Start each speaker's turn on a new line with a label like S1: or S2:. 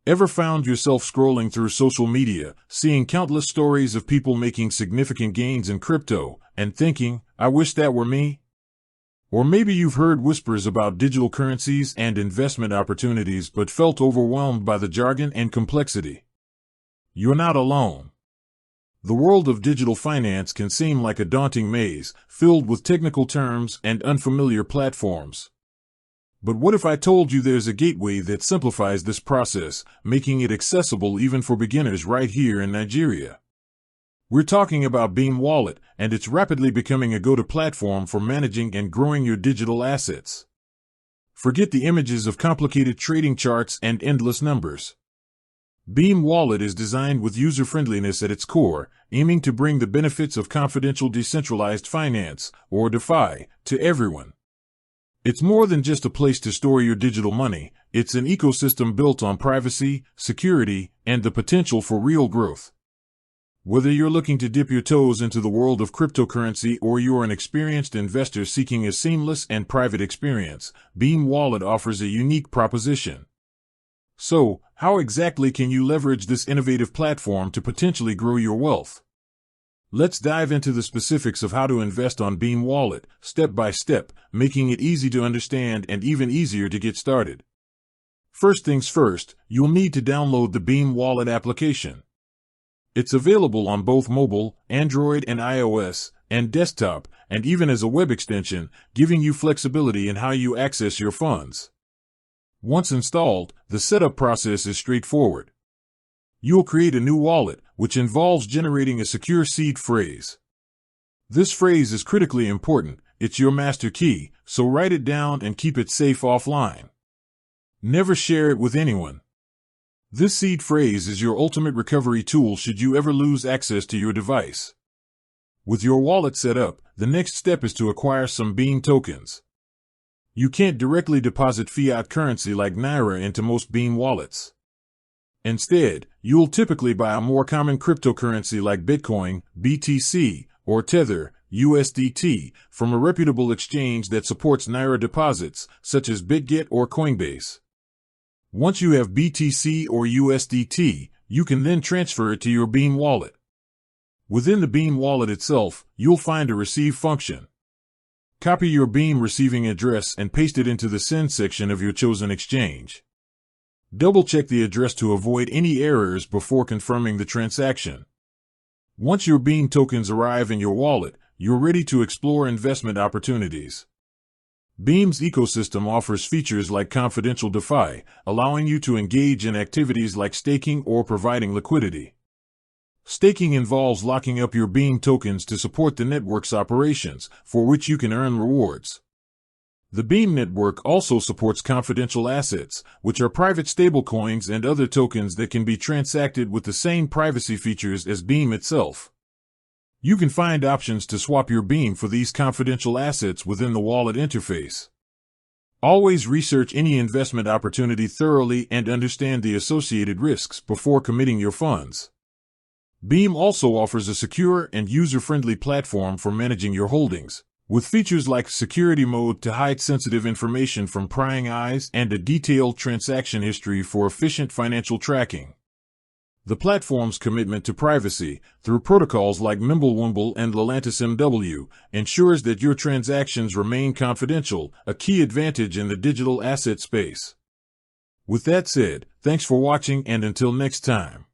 S1: Ever found yourself scrolling through social media, seeing countless stories of people making significant gains in crypto, and thinking, I wish that were me? Or maybe you've heard whispers about digital currencies and investment opportunities but felt overwhelmed by the jargon and complexity. You're not alone. The world of digital finance can seem like a daunting maze, filled with technical terms and unfamiliar platforms. But what if I told you there's a gateway that simplifies this process, making it accessible even for beginners right here in Nigeria? We're talking about Beam Wallet, and it's rapidly becoming a go-to platform for managing and growing your digital assets. Forget the images of complicated trading charts and endless numbers. Beam Wallet is designed with user-friendliness at its core, aiming to bring the benefits of confidential decentralized finance, or DeFi, to everyone. It's more than just a place to store your digital money. It's an ecosystem built on privacy, security, and the potential for real growth. Whether you're looking to dip your toes into the world of cryptocurrency or you're an experienced investor seeking a seamless and private experience, Beam Wallet offers a unique proposition. So, how exactly can you leverage this innovative platform to potentially grow your wealth? Let's dive into the specifics of how to invest on Beam Wallet, step by step, making it easy to understand and even easier to get started. First things first, you'll need to download the Beam Wallet application. It's available on both mobile, Android and iOS, and desktop, and even as a web extension, giving you flexibility in how you access your funds. Once installed, the setup process is straightforward. You'll create a new wallet, which involves generating a secure seed phrase. This phrase is critically important. It's your master key, so write it down and keep it safe offline. Never share it with anyone. This seed phrase is your ultimate recovery tool should you ever lose access to your device. With your wallet set up, the next step is to acquire some Beam tokens. You can't directly deposit fiat currency like Naira into most Beam wallets. Instead, you'll typically buy a more common cryptocurrency like Bitcoin, BTC, or Tether, USDT, from a reputable exchange that supports Naira deposits, such as BitGet or Coinbase. Once you have BTC or USDT, you can then transfer it to your Beam wallet. Within the Beam wallet itself, you'll find a receive function. Copy your Beam receiving address and paste it into the send section of your chosen exchange. Double-check the address to avoid any errors before confirming the transaction. Once your Beam tokens arrive in your wallet, you're ready to explore investment opportunities. Beam's ecosystem offers features like confidential DeFi, allowing you to engage in activities like staking or providing liquidity. Staking involves locking up your Beam tokens to support the network's operations, for which you can earn rewards. The Beam network also supports confidential assets, which are private stablecoins and other tokens that can be transacted with the same privacy features as Beam itself. You can find options to swap your Beam for these confidential assets within the wallet interface. Always research any investment opportunity thoroughly and understand the associated risks before committing your funds. Beam also offers a secure and user-friendly platform for managing your holdings, with features like security mode to hide sensitive information from prying eyes and a detailed transaction history for efficient financial tracking. The platform's commitment to privacy, through protocols like Mimblewimble and LatentSMW, ensures that your transactions remain confidential, a key advantage in the digital asset space. With that said, thanks for watching and until next time.